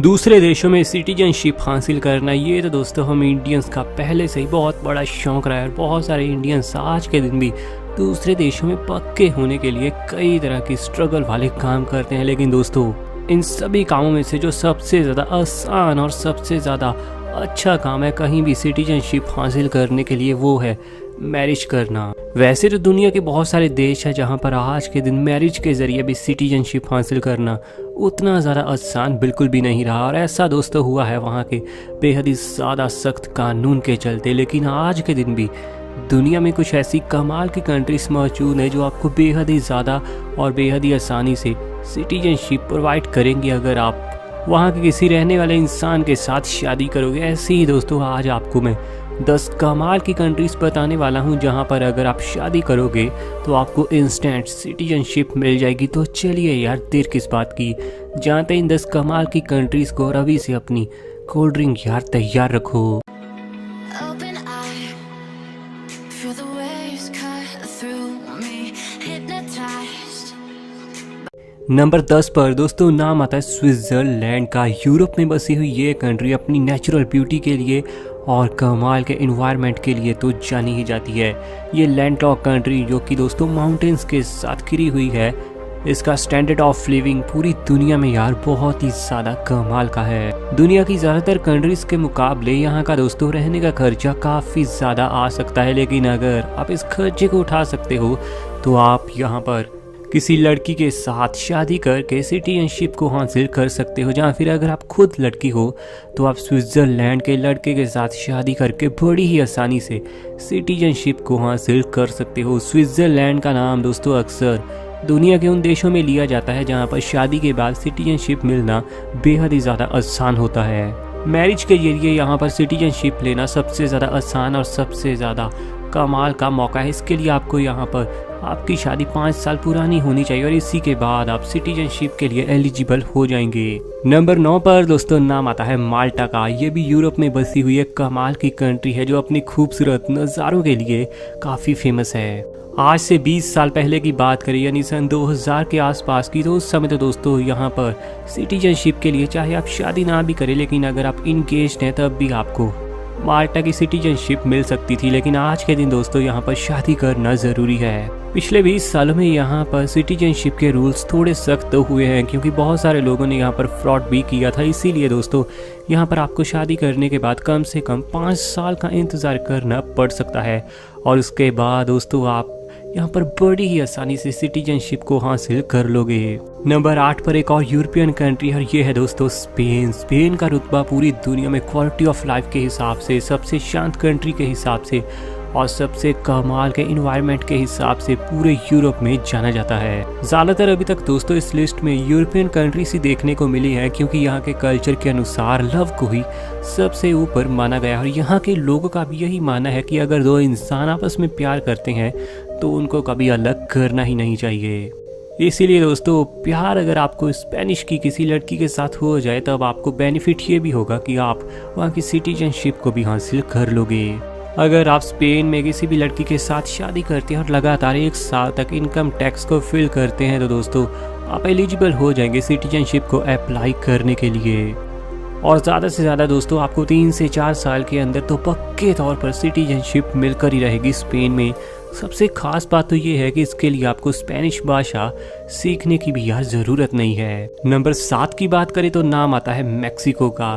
दूसरे देशों में सिटीजनशिप हासिल करना ये तो दोस्तों हम इंडियंस का पहले से ही बहुत बड़ा शौक रहा है। बहुत सारे इंडियंस आज के दिन भी दूसरे देशों में पक्के होने के लिए कई तरह की स्ट्रगल वाले काम करते हैं। लेकिन दोस्तों इन सभी कामों में से जो सबसे ज़्यादा आसान और सबसे ज़्यादा अच्छा काम है कहीं भी सिटीजनशिप हासिल करने के लिए वो है मैरिज करना। वैसे तो दुनिया के बहुत सारे देश हैं जहां पर आज के दिन मैरिज के ज़रिए भी सिटीजनशिप हासिल करना उतना ज़्यादा आसान बिल्कुल भी नहीं रहा, और ऐसा दोस्तों हुआ है वहां के बेहद ही ज़्यादा सख्त कानून के चलते। लेकिन आज के दिन भी दुनिया में कुछ ऐसी कमाल की कंट्रीज मौजूद है जो आपको बेहद ही ज़्यादा और बेहद ही आसानी से सिटीजनशिप प्रोवाइड करेंगी अगर आप वहाँ के किसी रहने वाले इंसान के साथ शादी करोगे। ऐसे ही दोस्तों आज आपको मैं 10 कमाल की कंट्रीज बताने वाला हूँ जहाँ पर अगर आप शादी करोगे तो आपको इंस्टेंट सिटीजनशिप मिल जाएगी। तो चलिए यार देर किस बात की, जानते हैं इन 10 कमाल की कंट्रीज को। और अभी से अपनी कोल्ड ड्रिंक यार तैयार रखो। नंबर 10 पर दोस्तों नाम आता है स्विट्ज़रलैंड का। यूरोप में बसी हुई ये कंट्री अपनी नेचुरल ब्यूटी के लिए और कमाल के एनवायरनमेंट के लिए तो जानी ही जाती है। ये लैंडलॉक कंट्री जो कि दोस्तों माउंटेन्स के साथ घिरी हुई है, इसका स्टैंडर्ड ऑफ लिविंग पूरी दुनिया में यार बहुत ही ज़्यादा कमाल का है। दुनिया की ज़्यादातर कंट्रीज के मुकाबले यहाँ का दोस्तों रहने का खर्चा काफ़ी ज़्यादा आ सकता है। लेकिन अगर आप इस खर्चे को उठा सकते हो तो आप यहाँ पर किसी लड़की के साथ शादी करके सिटीजनशिप को हासिल कर सकते हो। जहाँ फिर अगर आप खुद लड़की हो तो आप स्विट्ज़रलैंड के लड़के के साथ शादी करके बड़ी ही आसानी से सिटीजनशिप को हासिल कर सकते हो। स्विट्ज़रलैंड का नाम दोस्तों अक्सर दुनिया के उन देशों में लिया जाता है जहाँ पर शादी के बाद सिटीजनशिप मिलना बेहद ही ज़्यादा आसान होता है। मैरिज के जरिए यहाँ पर सिटीजनशिप लेना सबसे ज़्यादा आसान और सबसे ज़्यादा कमाल का मौका है। इसके लिए आपको यहाँ पर आपकी शादी 5 साल पुरानी होनी चाहिए और इसी के बाद आप सिटीजनशिप के लिए एलिजिबल हो जाएंगे। नंबर 9 पर दोस्तों नाम आता है माल्टा का। ये भी यूरोप में बसी हुई एक कमाल की कंट्री है जो अपनी खूबसूरत नज़ारों के लिए काफ़ी फेमस है। आज से 20 साल पहले की बात करें यानी सन 2000 के आसपास की, तो उस समय तो दोस्तों यहाँ पर सिटीजनशिप के लिए चाहे आप शादी ना भी करें लेकिन अगर आप इंगेज्ड हैं तब भी आपको माल्टा की सिटीजनशिप मिल सकती थी। लेकिन आज के दिन दोस्तों यहाँ पर शादी करना ज़रूरी है। पिछले 20 सालों में यहाँ पर सिटीजनशिप के रूल्स थोड़े सख्त हुए हैं क्योंकि बहुत सारे लोगों ने यहाँ पर फ्रॉड भी किया था। इसीलिए दोस्तों यहाँ पर आपको शादी करने के बाद कम से कम 5 साल का इंतज़ार करना पड़ सकता है और उसके बाद दोस्तों आप यहाँ पर बड़ी ही आसानी से सिटीजनशिप को हासिल कर लोगे। नंबर 8 पर एक और यूरोपियन कंट्री है और ये है दोस्तों स्पेन। स्पेन का रुतबा पूरी दुनिया में क्वालिटी ऑफ लाइफ के हिसाब से सबसे शांत कंट्री के हिसाब से और सबसे कमाल के एनवायरनमेंट के हिसाब से पूरे यूरोप में जाना जाता है। ज़्यादातर अभी तक दोस्तों इस लिस्ट में यूरोपियन कंट्रीज ही देखने को मिली है क्योंकि यहाँ के कल्चर के अनुसार लव को ही सबसे ऊपर माना गया और यहाँ के लोगों का भी यही मानना है कि अगर 2 इंसान आपस में प्यार करते हैं तो उनको कभी अलग करना ही नहीं चाहिए। इसीलिए दोस्तों प्यार अगर आपको स्पेनिश की किसी लड़की के साथ हो जाए तब आपको बेनिफिट ये भी होगा कि आप वहाँ की सिटीजनशिप को भी हासिल कर लोगे। अगर आप स्पेन में किसी भी लड़की के साथ शादी करते हैं और लगातार 1 साल तक इनकम टैक्स को फिल करते हैं तो दोस्तों आप एलिजिबल हो जाएंगे सिटीजनशिप को अप्लाई करने के लिए। और ज़्यादा से ज़्यादा दोस्तों आपको 3 से 4 साल के अंदर तो पक्के तौर पर सिटीजनशिप मिलकर ही रहेगी स्पेन में। सबसे ख़ास बात तो ये है कि इसके लिए आपको स्पेनिश भाषा सीखने की भी यार ज़रूरत नहीं है। नंबर 7 की बात करें तो नाम आता है मैक्सिको का।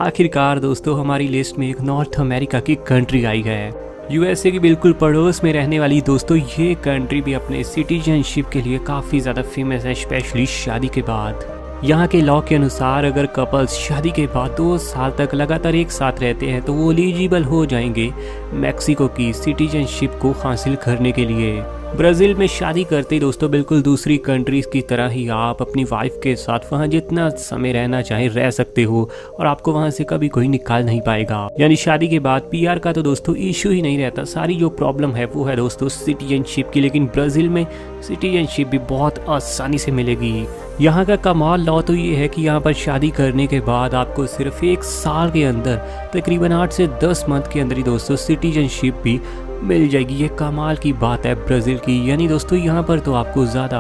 आखिरकार दोस्तों हमारी लिस्ट में एक नॉर्थ अमेरिका की कंट्री आई है। यूएसए की बिल्कुल पड़ोस में रहने वाली दोस्तों ये कंट्री भी अपने सिटीजनशिप के लिए काफ़ी ज़्यादा फेमस है, स्पेशली शादी के बाद। यहाँ के लॉ के अनुसार अगर कपल्स शादी के बाद 2 साल तक लगातार एक साथ रहते हैं तो वो एलिजिबल हो जाएंगे मैक्सिको की सिटीजनशिप को हासिल करने के लिए। ब्राज़ील में शादी करते दोस्तों बिल्कुल दूसरी कंट्रीज़ की तरह ही आप अपनी वाइफ के साथ वहाँ जितना समय रहना चाहे रह सकते हो और आपको वहाँ से कभी कोई निकाल नहीं पाएगा। यानी शादी के बाद पीआर का तो दोस्तों इशू ही नहीं रहता। सारी जो प्रॉब्लम है वो है दोस्तों सिटीजनशिप की। लेकिन ब्राज़ील में सिटीजनशिप भी बहुत आसानी से मिलेगी। यहाँ का कमाल लॉ तो ये है कि यहाँ पर शादी करने के बाद आपको सिर्फ 1 साल के अंदर तकरीबन 8 से 10 मंथ के अंदर ही दोस्तों सिटीजनशिप भी मिल जाएगी। ये कमाल की बात है ब्राज़ील की। यानी दोस्तों यहाँ पर तो आपको ज़्यादा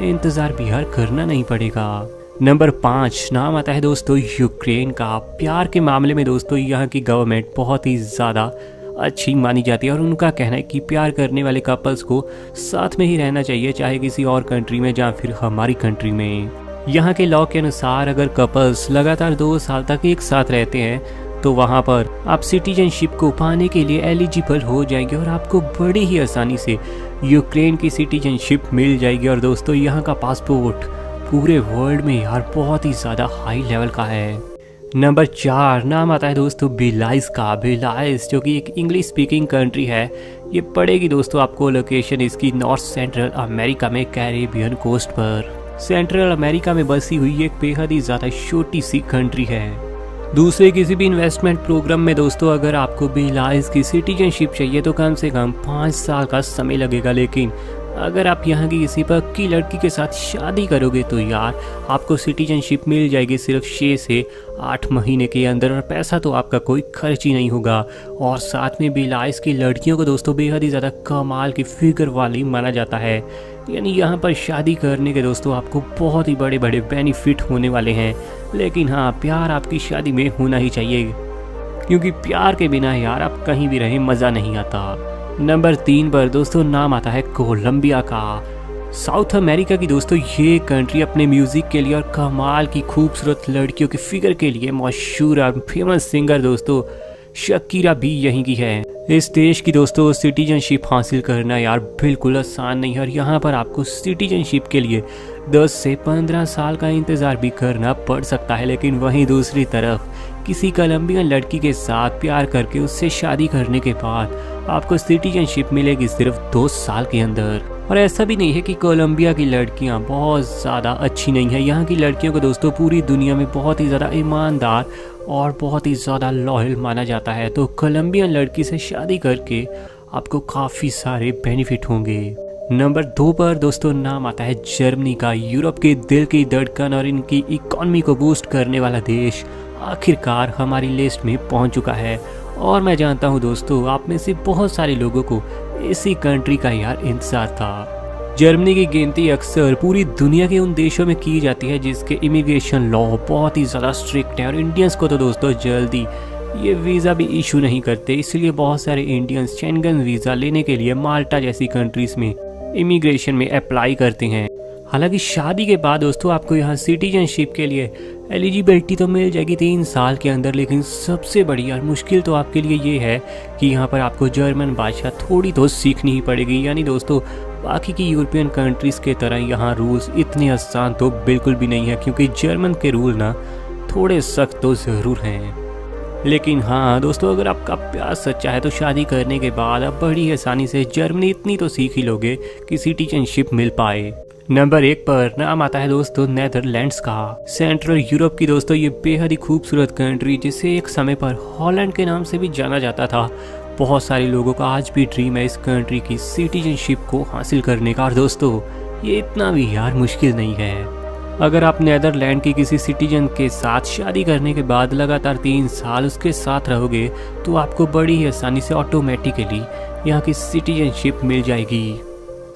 इंतज़ार भी यार करना नहीं पड़ेगा। नंबर 5 नाम आता है दोस्तों यूक्रेन का। प्यार के मामले में दोस्तों यहाँ की गवर्नमेंट बहुत ही ज़्यादा अच्छी मानी जाती है और उनका कहना है कि प्यार करने वाले कपल्स को साथ में ही रहना चाहिए, चाहे किसी और कंट्री में या फिर हमारी कंट्री में। यहाँ के लॉ के अनुसार अगर कपल्स लगातार 2 साल तक एक साथ रहते हैं तो वहाँ पर आप सिटीजनशिप को पाने के लिए एलिजिबल हो जाएंगे और आपको बड़ी ही आसानी से यूक्रेन की सिटीजनशिप मिल जाएगी। और दोस्तों यहाँ का पासपोर्ट पूरे वर्ल्ड में यार बहुत ही ज़्यादा हाई लेवल का है। नंबर 4 नाम आता है दोस्तों बेलाइस का। बेलाइस जो कि एक इंग्लिश स्पीकिंग कंट्री है, ये पड़ेगी दोस्तों आपको लोकेशन इसकी नॉर्थ सेंट्रल अमेरिका में, कैरेबियन कोस्ट पर। सेंट्रल अमेरिका में बसी हुई एक बेहद ही ज़्यादा छोटी सी कंट्री है। दूसरे किसी भी इन्वेस्टमेंट प्रोग्राम में दोस्तों अगर आपको बेलाइस की सिटीजनशिप चाहिए तो कम से कम 5 साल का समय लगेगा, लेकिन अगर आप यहाँ की किसी पक्की लड़की के साथ शादी करोगे तो यार आपको सिटीजनशिप मिल जाएगी सिर्फ 6 से 8 महीने के अंदर, और पैसा तो आपका कोई खर्च ही नहीं होगा। और साथ में बेलाइस की लड़कियों को दोस्तों बेहद ही ज़्यादा कमाल की फिगर वाली माना जाता है, यानी यहाँ पर शादी करने के दोस्तों आपको बहुत ही बड़े बड़े बेनिफिट होने वाले हैं। लेकिन हाँ, प्यार आपकी शादी में होना ही चाहिए, क्योंकि प्यार के बिना यार आप कहीं भी रहें मज़ा नहीं आता। नंबर 3 पर दोस्तों नाम आता है कोलंबिया का। साउथ अमेरिका की दोस्तों ये कंट्री अपने म्यूज़िक के लिए और कमाल की खूबसूरत लड़कियों के फिगर के लिए मशहूर और फेमस सिंगर दोस्तों शकीरा भी यहीं की है। इस देश की दोस्तों सिटीजनशिप हासिल करना यार बिल्कुल आसान नहीं है और यहाँ पर आपको सिटीजनशिप के लिए 10 से 15 साल का इंतज़ार भी करना पड़ सकता है। लेकिन वहीं दूसरी तरफ किसी कोलंबियन लड़की के साथ प्यार करके उससे शादी करने के बाद आपको सिटीजनशिप मिलेगी सिर्फ 2 साल के अंदर। और ऐसा भी नहीं है कि कोलंबिया की लड़कियां बहुत ज़्यादा अच्छी नहीं है। यहाँ की लड़कियों को दोस्तों पूरी दुनिया में बहुत ही ज़्यादा ईमानदार और बहुत ही ज़्यादा लॉयल माना जाता है। तो कोलंबियन लड़की से शादी करके आपको काफ़ी सारे बेनिफिट होंगे। नंबर 2 पर दोस्तों नाम आता है जर्मनी का। यूरोप के दिल की धड़कन और इनकी इकॉनमी को बूस्ट करने वाला देश आखिरकार हमारी लिस्ट में पहुंच चुका है। और मैं जानता हूं दोस्तों आप में से बहुत सारे लोगों को इसी कंट्री का यार इंतजार था। जर्मनी की गिनती अक्सर पूरी दुनिया के उन देशों में की जाती है जिसके इमिग्रेशन लॉ बहुत ही ज़्यादा स्ट्रिक्ट है और इंडियंस को तो दोस्तों जल्दी ये वीज़ा भी इशू नहीं करते, इसलिए बहुत सारे इंडियंस शेंगन वीज़ा लेने के लिए माल्टा जैसी कंट्रीज़ में इमिग्रेशन में अप्लाई करते हैं। हालांकि शादी के बाद दोस्तों आपको यहाँ सिटीजनशिप के लिए एलिजिबिलिटी तो मिल जाएगी 3 साल के अंदर, लेकिन सबसे बड़ी और मुश्किल तो आपके लिए ये है कि यहाँ पर आपको जर्मन भाषा थोड़ी तो सीखनी ही पड़ेगी। यानी दोस्तों बाकी की यूरोपियन कंट्रीज़ के तरह यहाँ रूल्स इतने आसान तो बिल्कुल भी नहीं है, क्योंकि जर्मन के रूल ना थोड़े सख्त तो ज़रूर हैं। लेकिन हाँ दोस्तों अगर आपका प्यार सच्चा है तो शादी करने के बाद आप बड़ी आसानी से जर्मनी इतनी तो सीख ही लोगे कि सिटीजनशिप मिल पाए। नंबर 1 पर नाम आता है दोस्तों नेदरलैंड्स का। सेंट्रल यूरोप की दोस्तों ये बेहद ही खूबसूरत कंट्री जिसे एक समय पर हॉलैंड के नाम से भी जाना जाता था, बहुत सारे लोगों का आज भी ड्रीम है इस कंट्री की सिटीजनशिप को हासिल करने का। और दोस्तों ये इतना भी यार मुश्किल नहीं है। अगर आप नेदरलैंड की किसी सिटीजन के साथ शादी करने के बाद लगातार 3 साल उसके साथ रहोगे तो आपको बड़ी ही आसानी से ऑटोमेटिकली यहाँ की सिटीजनशिप मिल जाएगी।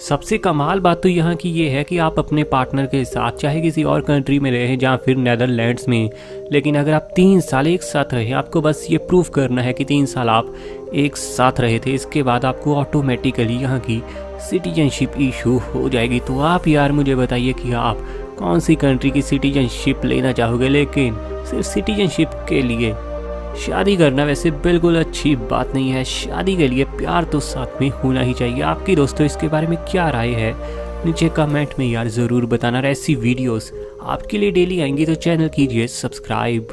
सबसे कमाल बात तो यहाँ की ये है कि आप अपने पार्टनर के साथ चाहे किसी और कंट्री में रहें या फिर नेदरलैंड्स में, लेकिन अगर आप 3 साल एक साथ रहे, आपको बस ये प्रूफ करना है कि 3 साल आप एक साथ रहे थे, इसके बाद आपको ऑटोमेटिकली यहाँ की सिटीजनशिप इशू हो जाएगी। तो आप यार मुझे बताइए कि आप कौन सी कंट्री की सिटीजनशिप लेना चाहोगे। लेकिन सिर्फ सिटीजनशिप के लिए शादी करना वैसे बिल्कुल अच्छी बात नहीं है। शादी के लिए प्यार तो साथ में होना ही चाहिए। आपकी दोस्तों इसके बारे में क्या राय है नीचे कमेंट में यार ज़रूर बताना। ऐसी वीडियोस आपके लिए डेली आएंगी तो चैनल कीजिए सब्सक्राइब।